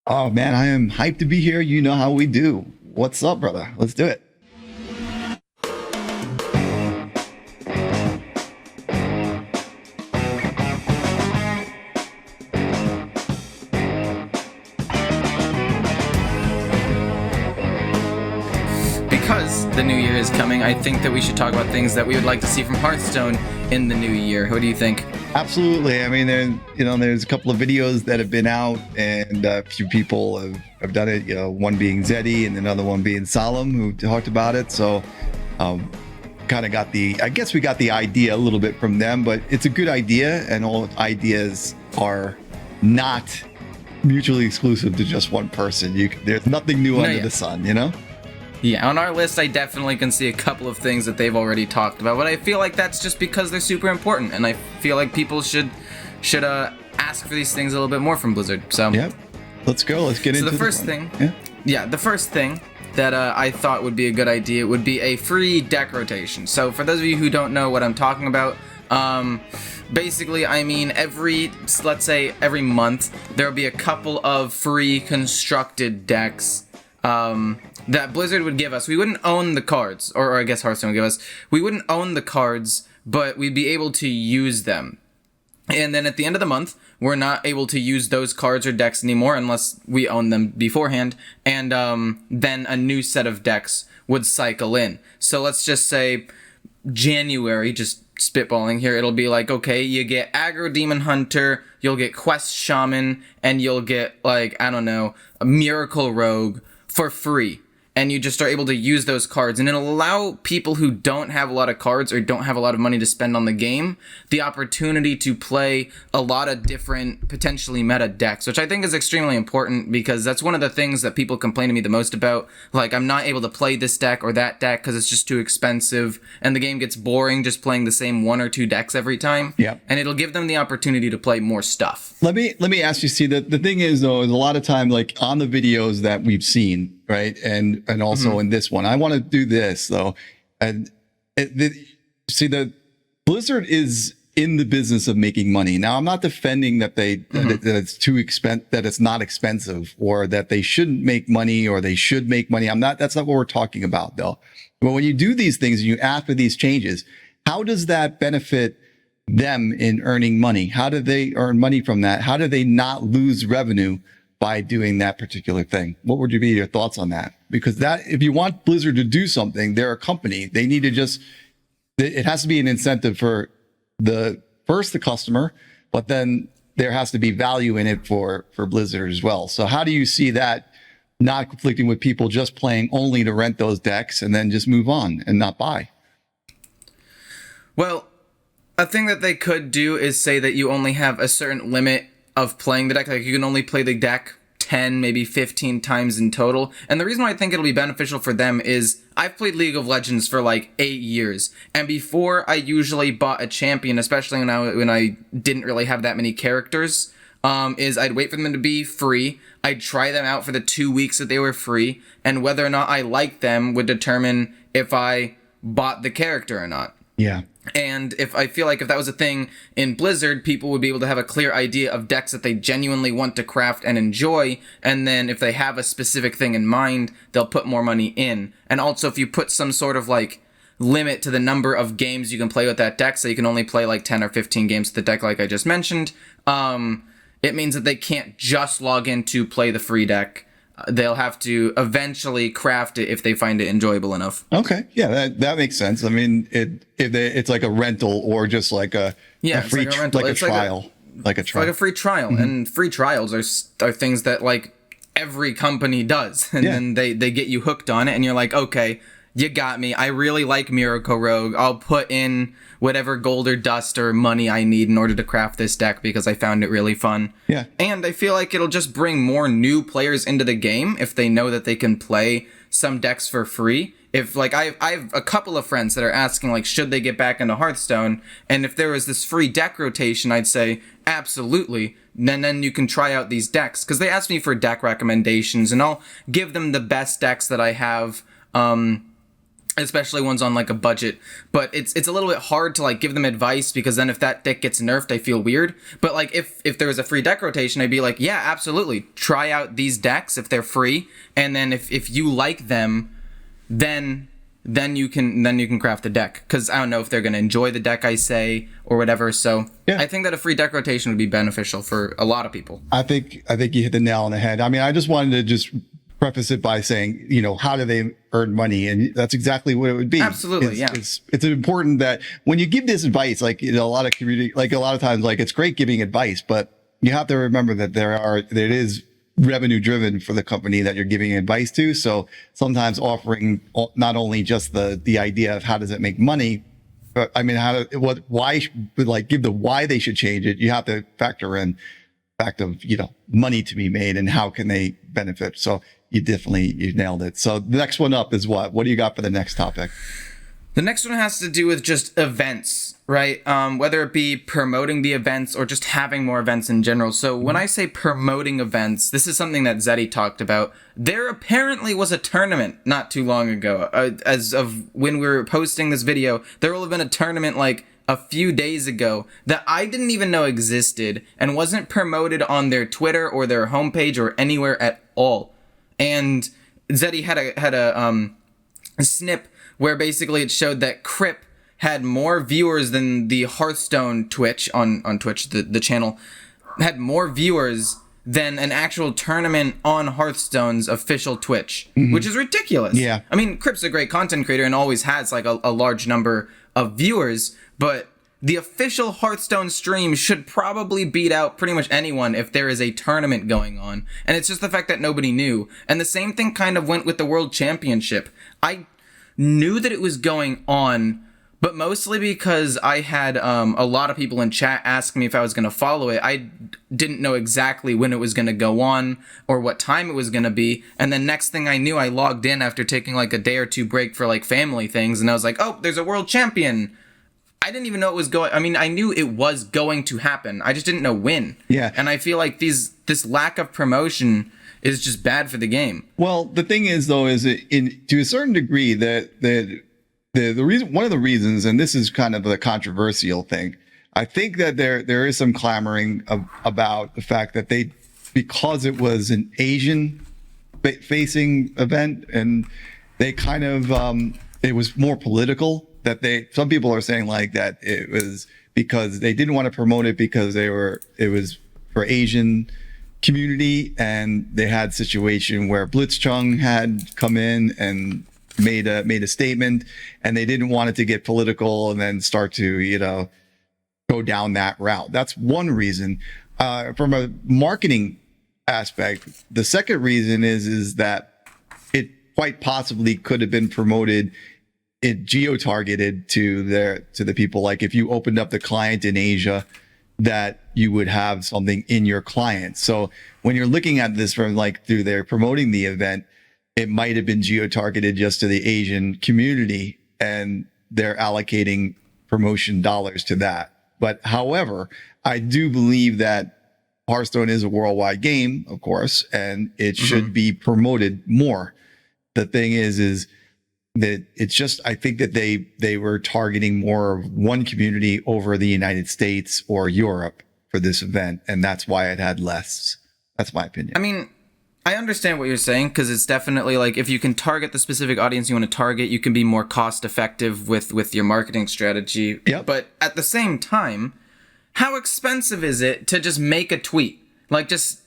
Oh man, I am hyped to be here. You know how we do. What's up, brother? Let's do it. Because the new year is coming, I think that we should talk about things that we would like to see from Hearthstone in the new year. What do you think? Absolutely. I mean, there's a couple of videos that have been out, and a few people have done it. One being Zeddy and another one being Solemn, who talked about it. So, kind of I guess we got the idea a little bit from them, but it's a good idea, and all ideas are not mutually exclusive to just one person. There's nothing new under the sun, Yeah, on our list, I definitely can see a couple of things that they've already talked about, but I feel like that's just because they're super important, and I feel like people should ask for these things a little bit more from Blizzard. So, yep, let's go. Let's get into the first thing. The first thing that I thought would be a good idea would be a free deck rotation. So, for those of you who don't know what I'm talking about, basically, I mean, let's say every month, there'll be a couple of free constructed decks that Blizzard would give us. We wouldn't own the cards, or I guess Hearthstone would give us. We wouldn't own the cards, but we'd be able to use them. And then at the end of the month, we're not able to use those cards or decks anymore unless we own them beforehand. And then a new set of decks would cycle in. So let's just say January, just spitballing here, it'll be like, okay, you get Aggro Demon Hunter, you'll get Quest Shaman, and you'll get, like, I don't know, a Miracle Rogue for free. And you just are able to use those cards, and it'll allow people who don't have a lot of cards or don't have a lot of money to spend on the game the opportunity to play a lot of different potentially meta decks, which I think is extremely important because that's one of the things that people complain to me the most about. Like, I'm not able to play this deck or that deck because it's just too expensive, and the game gets boring just playing the same one or two decks every time. Yeah. And it'll give them the opportunity to play more stuff. Let me ask you, see, the thing is, though, is a lot of time, like on the videos that we've seen, right, and also in this one, I want to do this though, and the Blizzard is in the business of making money. Now, I'm not defending that that it's that it's not expensive, or that they shouldn't make money, or they should make money. That's not what we're talking about, though. But when you do these things, and you ask for these changes, how does that benefit them in earning money? How do they earn money from that? How do they not lose revenue by doing that particular thing? What would be your thoughts on that? Because if you want Blizzard to do something, they're a company. They need to it has to be an incentive for the customer, but then there has to be value in it for Blizzard as well. So how do you see that not conflicting with people just playing only to rent those decks and then just move on and not buy? Well, a thing that they could do is say that you only have a certain limit of playing the deck. Like, you can only play the deck 10, maybe 15 times in total. And the reason why I think it'll be beneficial for them is I've played League of Legends for like 8 years. And before, I usually bought a champion, especially when I didn't really have that many characters, is I'd wait for them to be free. I'd try them out for the 2 weeks that they were free. And whether or not I liked them would determine if I bought the character or not. Yeah. And I feel like if that was a thing in Blizzard, people would be able to have a clear idea of decks that they genuinely want to craft and enjoy. And then if they have a specific thing in mind, they'll put more money in. And also, if you put some sort of like limit to the number of games you can play with that deck, so you can only play like 10 or 15 games with the deck like I just mentioned, it means that they can't just log in to play the free deck. They'll have to eventually craft it if they find it enjoyable enough. Okay, yeah, that makes sense. I mean, it's like a rental, or just like a free trial, like a free trial, and free trials are things that like every company does, and then they get you hooked on it, and you're like, okay, you got me. I really like Miracle Rogue. I'll put in whatever gold or dust or money I need in order to craft this deck because I found it really fun. Yeah. And I feel like it'll just bring more new players into the game if they know that they can play some decks for free. If like I have a couple of friends that are asking like, should they get back into Hearthstone? And if there was this free deck rotation, I'd say absolutely. And then you can try out these decks, because they asked me for deck recommendations, and I'll give them the best decks that I have especially ones on like a budget. But it's a little bit hard to like give them advice, because then if that deck gets nerfed, I feel weird. But like if there was a free deck rotation, I'd be like, yeah, absolutely, try out these decks if they're free, and then if you like them, then you can craft a deck, because I don't know if they're going to enjoy the deck I say or whatever. So yeah. I think that a free deck rotation would be beneficial for a lot of people. I think you hit the nail on the head. I mean, I just wanted to just preface it by saying, how do they earn money? And that's exactly what it would be. Absolutely. It's important that when you give this advice, like, a lot of community, like a lot of times, like, it's great giving advice, but you have to remember that it is revenue driven for the company that you're giving advice to. So sometimes offering not only just the idea of how does it make money, but I mean, why they should change it. You have to factor in fact of, money to be made and how can they benefit. So you nailed it. So the next one up is what do you got for the next topic? The next one has to do with just events, right? Whether it be promoting the events or just having more events in general. So when I say promoting events, this is something that Zeddy talked about. There apparently was a tournament not too long ago. As of when we were posting this video, there will have been a tournament like a few days ago that I didn't even know existed and wasn't promoted on their Twitter or their homepage or anywhere at all. And Zeddy had a snip where basically it showed that Crip had more viewers than the Hearthstone Twitch on Twitch, the channel, had more viewers than an actual tournament on Hearthstone's official Twitch, which is ridiculous. Yeah. I mean, Crip's a great content creator and always has like a large number of viewers, but the official Hearthstone stream should probably beat out pretty much anyone if there is a tournament going on. And it's just the fact that nobody knew. And the same thing kind of went with the World Championship. I knew that it was going on, but mostly because I had a lot of people in chat asking me if I was going to follow it. I didn't know exactly when it was going to go on or what time it was going to be. And then next thing I knew, I logged in after taking like a day or two break for like family things. And I was like, oh, there's a world champion. I didn't even know it was going. I mean, I knew it was going to happen. I just didn't know when. Yeah. And I feel like this lack of promotion is just bad for the game. Well, the thing is, though, is to a certain degree that the reason, one of the reasons, and this is kind of a controversial thing, I think that there is some clamoring about the fact that because it was an Asian facing event and they kind of it was more political, that some people are saying like that it was because they didn't want to promote it because it was for Asian community, and they had a situation where Blitzchung had come in and made a statement, and they didn't want it to get political and then start to go down that route. That's one reason. From a marketing aspect, the second reason is that it quite possibly could have been promoted, it geo-targeted to the people. Like if you opened up the client in Asia, that you would have something in your client. So when you're looking at this from like through their promoting the event, it might have been geo-targeted just to the Asian community and they're allocating promotion dollars to that. But however, I do believe that Hearthstone is a worldwide game, of course, and it should be promoted more. The thing is that it's just, I think that they were targeting more of one community over the United States or Europe for this event, and that's why it had less. That's my opinion. I mean, I understand what you're saying, because it's definitely like if you can target the specific audience you want to target, you can be more cost effective with your marketing strategy. Yep. But at the same time, how expensive is it to just make a tweet? Like just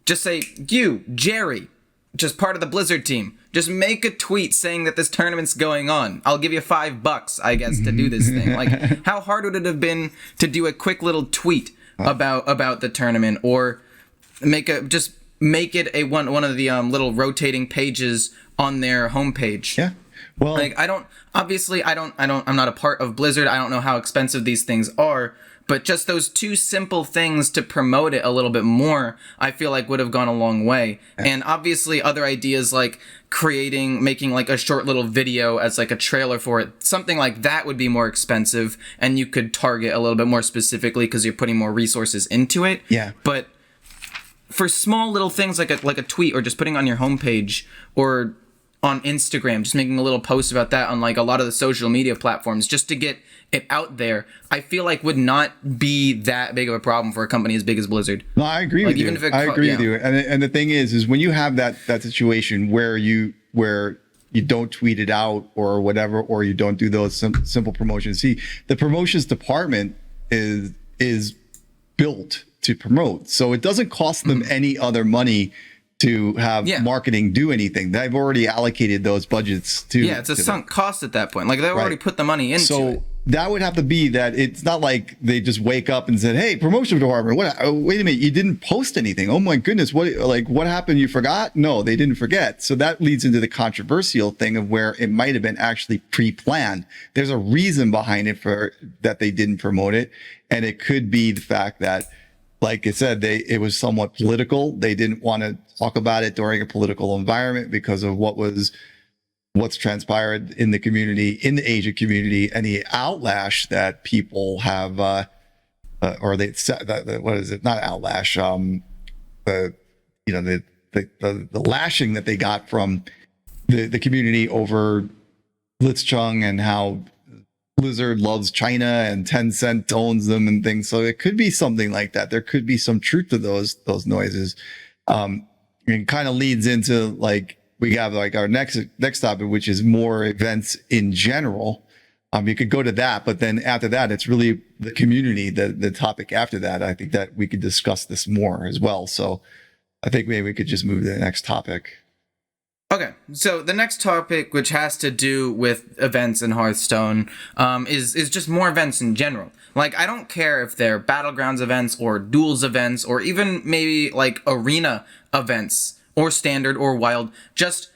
say, you, Jerry, just part of the Blizzard team, just make a tweet saying that this tournament's going on. I'll give you $5, I guess, to do this thing. Like, how hard would it have been to do a quick little tweet about the tournament, or make it a one of the little rotating pages on their homepage? Yeah. Well, like I'm not a part of Blizzard. I don't know how expensive these things are, but just those two simple things to promote it a little bit more, I feel like would have gone a long way. And obviously other ideas like making like a short little video as like a trailer for it, something like that would be more expensive, and you could target a little bit more specifically because you're putting more resources into it. Yeah. But for small little things like a tweet or just putting on your homepage or on Instagram, just making a little post about that on like a lot of the social media platforms, just to get it out there, I feel like would not be that big of a problem for a company as big as Blizzard. No, I agree with you. I agree with you. And the thing is when you have that situation where you don't tweet it out or whatever, or you don't do those simple promotions. See, the promotions department is built to promote, so it doesn't cost them any other money to have marketing do anything. They've already allocated those budgets to. Yeah, it's a sunk cost at that point. Like they've already put the money into it. That would have to be that. It's not like they just wake up and said, "Hey, promotion department, what? Wait a minute, you didn't post anything. Oh my goodness, what happened? You forgot?" No, they didn't forget. So that leads into the controversial thing of where it might have been actually pre-planned. There's a reason behind it for that they didn't promote it, and it could be the fact that, like I said, it was somewhat political. They didn't want to talk about it during a political environment because of what's transpired in the community, in the Asia community, and the outlash that people have, or they what is it? Not outlash. The lashing that they got from the community over Blitzchung and how Blizzard loves China and Tencent owns them and things. So it could be something like that. There could be some truth to those noises. It kind of leads into like, we have like our next topic, which is more events in general. You could go to that, but then after that, it's really the community, the topic after that. I think that we could discuss this more as well. So I think maybe we could just move to the next topic. Okay, so the next topic, which has to do with events in Hearthstone, is just more events in general. Like, I don't care if they're Battlegrounds events or Duels events or even maybe like Arena events or Standard or Wild, just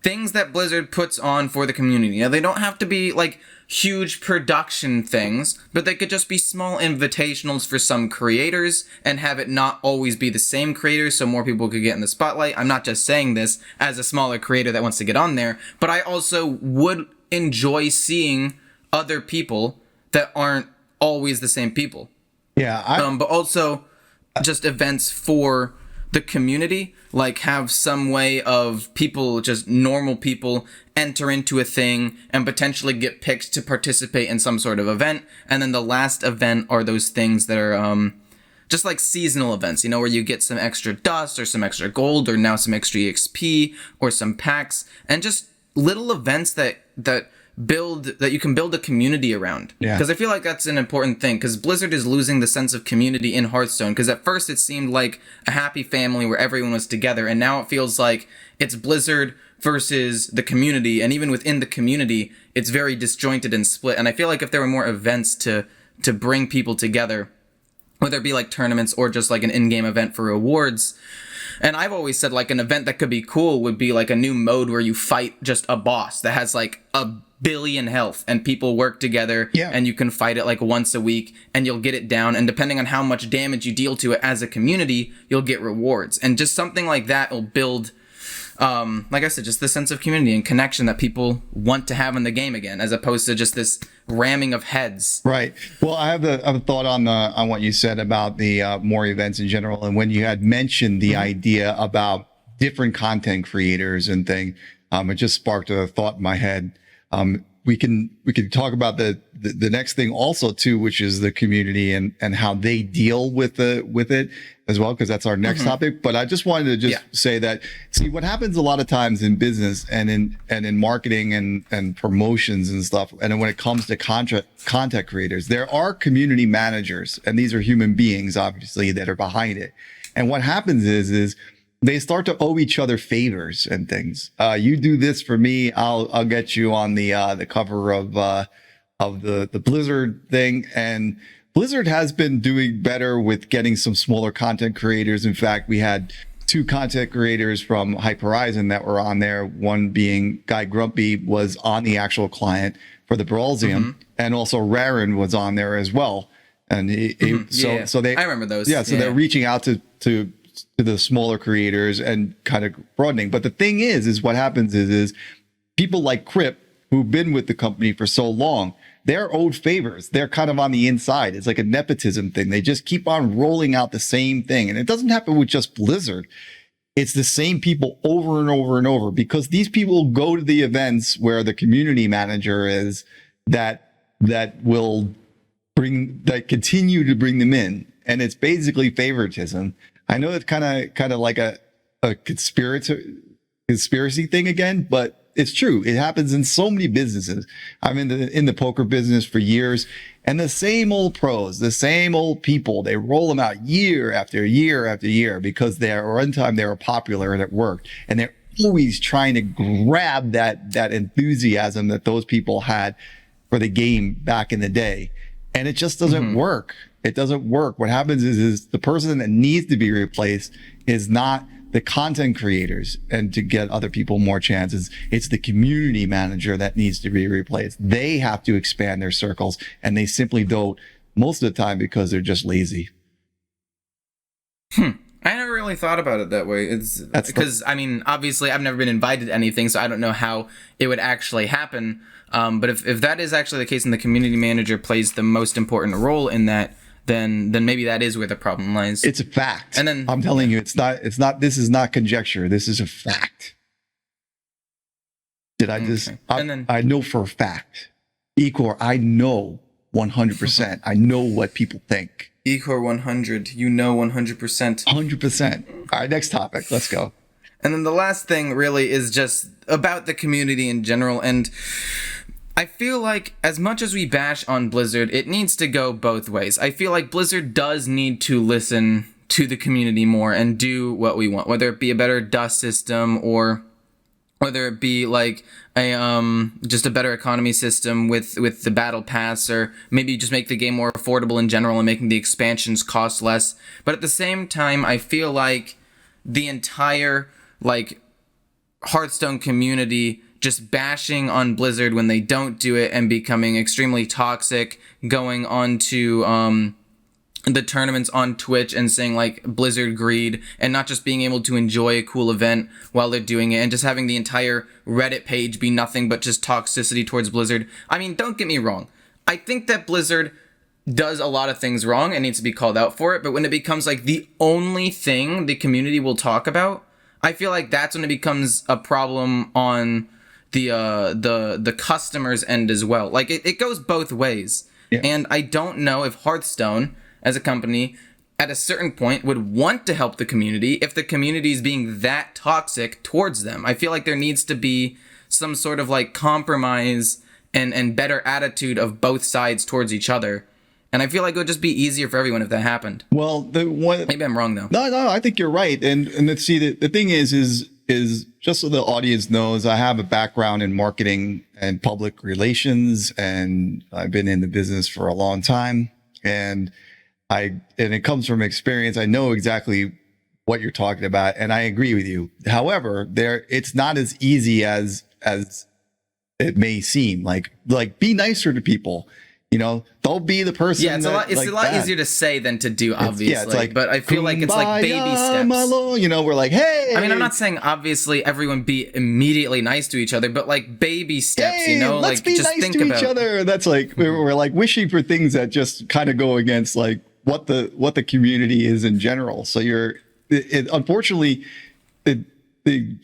things that Blizzard puts on for the community. Now, they don't have to be like huge production things, but they could just be small invitationals for some creators and have it not always be the same creators so more people could get in the spotlight. I'm not just saying this as a smaller creator that wants to get on there, but I also would enjoy seeing other people that aren't always the same people. Yeah. But also just events for the community, like have some way of people, just normal people, enter into a thing and potentially get picked to participate in some sort of event. And then the last event are those things that are just like seasonal events, where you get some extra dust or some extra gold or now some extra EXP or some packs, and just little events that you can build a community around. Yeah. Because I feel like that's an important thing, because Blizzard is losing the sense of community in Hearthstone, because at first it seemed like a happy family where everyone was together, and now it feels like it's Blizzard versus the community, and even within the community it's very disjointed and split. And I feel like if there were more events to bring people together, whether it be like tournaments or just like an in-game event for rewards. And I've always said like an event that could be cool would be like a new mode where you fight just a boss that has like 1 billion health and people work together, and you can fight it like once a week and you'll get it down, and depending on how much damage you deal to it as a community, you'll get rewards. And just something like that will build, like I said, just the sense of community and connection that people want to have in the game again, as opposed to just this ramming of heads. Right. Well, I have a thought on what you said about the more events in general, and when you had mentioned the idea about different content creators and thing, it just sparked a thought in my head. We can talk about the next thing also too, which is the community and how they deal with it as well, because that's our next topic. But I just wanted to say that, see, what happens a lot of times in business and in marketing and promotions and stuff, and when it comes to content creators, there are community managers, and these are human beings obviously that are behind it. And what happens is they start to owe each other favors and things. You do this for me, I'll get you on the cover of the Blizzard thing. And Blizzard has been doing better with getting some smaller content creators. In fact, we had 2 content creators from Horizen that were on there. One being Guy Grumpy was on the actual client for the Brawlsium, and also Raren was on there as well. And so they, I remember those. So they're reaching out to the smaller creators and kind of broadening. But the thing is what happens is people like Crip, who've been with the company for so long, they're owed favors. They're kind of on the inside. It's like a nepotism thing. They just keep on rolling out the same thing. And it doesn't happen with just Blizzard. it's the same people over and over and over, because these people go to the events where the community manager is that will continue to bring them in. And it's basically favoritism. I know it's kind of like a conspiracy thing again, but it's true. It happens in so many businesses. I'm in the poker business for years, and the same old pros, the same old people, they roll them out year after year after year because one time they were popular and it worked. And they're always trying to grab that enthusiasm that those people had for the game back in the day. And it just doesn't work. It doesn't work. What happens is the person that needs to be replaced is not the content creators and to get other people more chances. It's the community manager that needs to be replaced. They have to expand their circles, and they simply don't most of the time because they're just lazy. I never really thought about it that way. It's because I mean, obviously I've never been invited to anything, so I don't know how it would actually happen. But if that is actually the case and the community manager plays the most important role in that, then maybe that is where the problem lies. It's a fact. And then I'm telling you, it's not, this is not conjecture. This is a fact. Did I just, okay. I know for a fact. Ecor, I know 100%. I know what people think. Ecor 100, you know 100%. 100%. All right, next topic. Let's go. And then the last thing really is just about the community in general. And I feel like as much as we bash on Blizzard, it needs to go both ways. I feel like Blizzard does need to listen to the community more and do what we want, whether it be a better dust system or whether it be like a just a better economy system with the battle pass, or maybe just make the game more affordable in general and making the expansions cost less. But at the same time, I feel like the entire like Hearthstone community just bashing on Blizzard when they don't do it and becoming extremely toxic, going on to the tournaments on Twitch and saying like Blizzard greed, and not just being able to enjoy a cool event while they're doing it, and just having the entire Reddit page be nothing but just toxicity towards Blizzard. I mean, don't get me wrong. I think that Blizzard does a lot of things wrong and needs to be called out for it, but when it becomes like the only thing the community will talk about, I feel like that's when it becomes a problem on the customer's end as well. Like it goes both ways. Yeah. And I don't know if Hearthstone as a company at a certain point would want to help the community if the community is being that toxic towards them. I feel like there needs to be some sort of like compromise and better attitude of both sides towards each other. And I feel like it would just be easier for everyone if that happened. Well, maybe I'm wrong though. No, I think you're right. And let's see, the thing is just so the audience knows, I have a background in marketing and public relations, and I've been in the business for a long time. And it comes from experience. I know exactly what you're talking about, and I agree with you. However, it's not as easy as it may seem. Like be nicer to people. You know, don't be the person. Yeah, it's a lot easier to say than to do, obviously. It's like, but I feel like it's like baby steps. You know, we're like, hey. I mean, I'm not saying obviously everyone be immediately nice to each other, but like baby steps. Hey, you know, let's like be just nice think to about each other. That's like we're like wishing for things that just kind of go against like what the community is in general. So unfortunately, the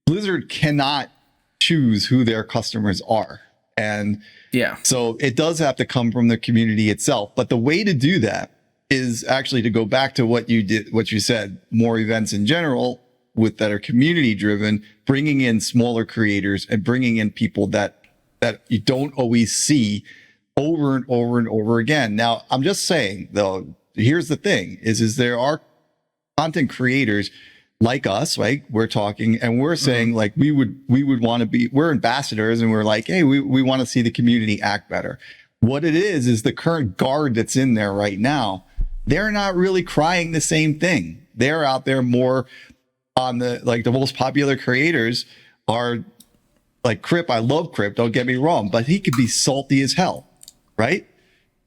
Blizzard cannot choose who their customers are. And yeah, so it does have to come from the community itself. But the way to do that is actually to go back to what you said, more events in general that are community driven, bringing in smaller creators and bringing in people that you don't always see over and over and over again. Now, I'm just saying though, here's the thing is there are content creators like us, right? We're talking and we're saying like we would want to be, we're ambassadors and we're like, hey, we want to see the community act better. What it is the current guard that's in there right now, they're not really crying the same thing. They're out there more on the most popular creators are like Crip. I love Crip, don't get me wrong, but he could be salty as hell, right?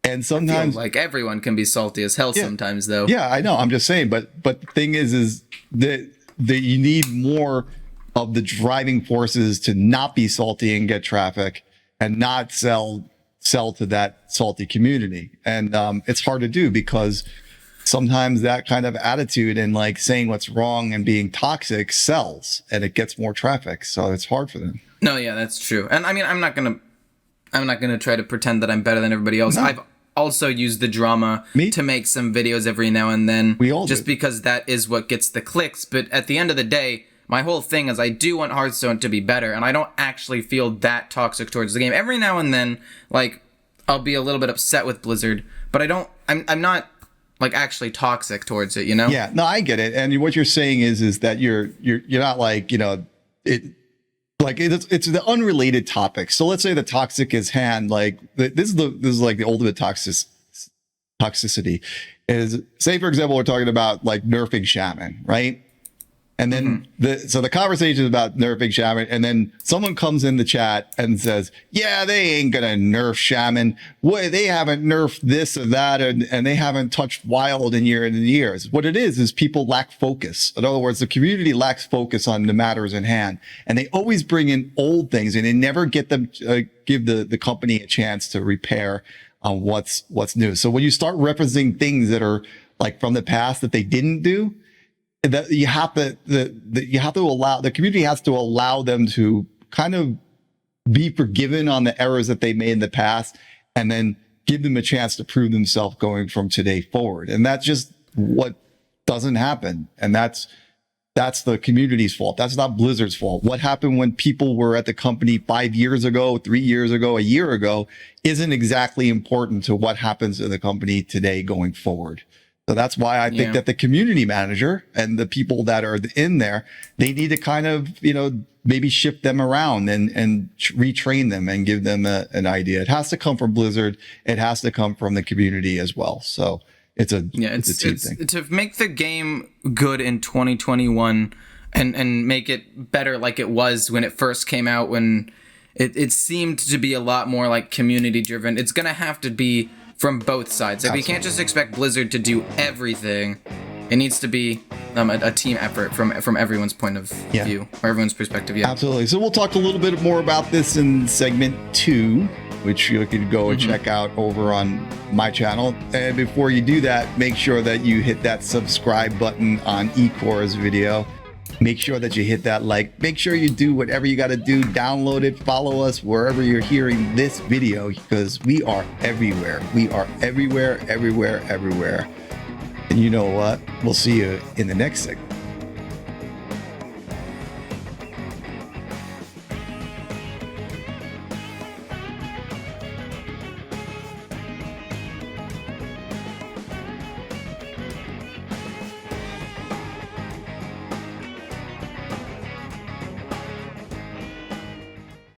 And sometimes like everyone can be salty as hell sometimes though. Yeah, I know. I'm just saying, but the thing is that you need more of the driving forces to not be salty and get traffic and not sell to that salty community. And it's hard to do because sometimes that kind of attitude and like saying what's wrong and being toxic sells, and it gets more traffic. So it's hard for them. No, yeah, that's true. And I mean, I'm not gonna try to pretend that I'm better than everybody else. No. I've also used the drama to make some videos every now and then. We all just do. because that is what gets the clicks. But at the end of the day, my whole thing is I do want Hearthstone to be better, and I don't actually feel that toxic towards the game. Every now and then, like, I'll be a little bit upset with Blizzard, but I'm not like actually toxic towards it, you know? Yeah, no, I get it. And what you're saying is that you're not like, you know, it's the unrelated topic. So let's say the toxic is hand, like this is like the ultimate toxicity is, say for example, we're talking about like nerfing Shaman, right? And then the conversation is about nerfing Shaman, and then someone comes in the chat and says, yeah, they ain't gonna nerf Shaman. What, they haven't nerfed this or that, and they haven't touched Wild in years. What it is people lack focus. In other words, the community lacks focus on the matters in hand, and they always bring in old things, and they never get them give the company a chance to repair on what's new. So when you start referencing things that are like from the past that they didn't do, that you have to allow, the community has to allow them to kind of be forgiven on the errors that they made in the past, and then give them a chance to prove themselves going from today forward. And that's just what doesn't happen. And that's the community's fault. That's not Blizzard's fault. What happened when people were at the company 5 years ago, 3 years ago, a year ago isn't exactly important to what happens in the company today going forward. So that's why I think that the community manager and the people that are in there, they need to kind of, you know, maybe shift them around and retrain them and give them an idea. It has to come from Blizzard. It has to come from the community as well. So it's a team thing. To make the game good in 2021 and make it better like it was when it first came out, when it seemed to be a lot more like community driven. It's going to have to be from both sides. Like, we can't just expect Blizzard to do everything. It needs to be a team effort from everyone's point of view, or everyone's perspective. Yeah, absolutely. So we'll talk a little bit more about this in segment 2, which you can go and check out over on my channel. And before you do that, make sure that you hit that subscribe button on Ecore's video. Make sure that you hit that like. Make sure you do whatever you got to do. Download it. Follow us wherever you're hearing this video, because we are everywhere. We are everywhere, everywhere, everywhere. And you know what? We'll see you in the next segment.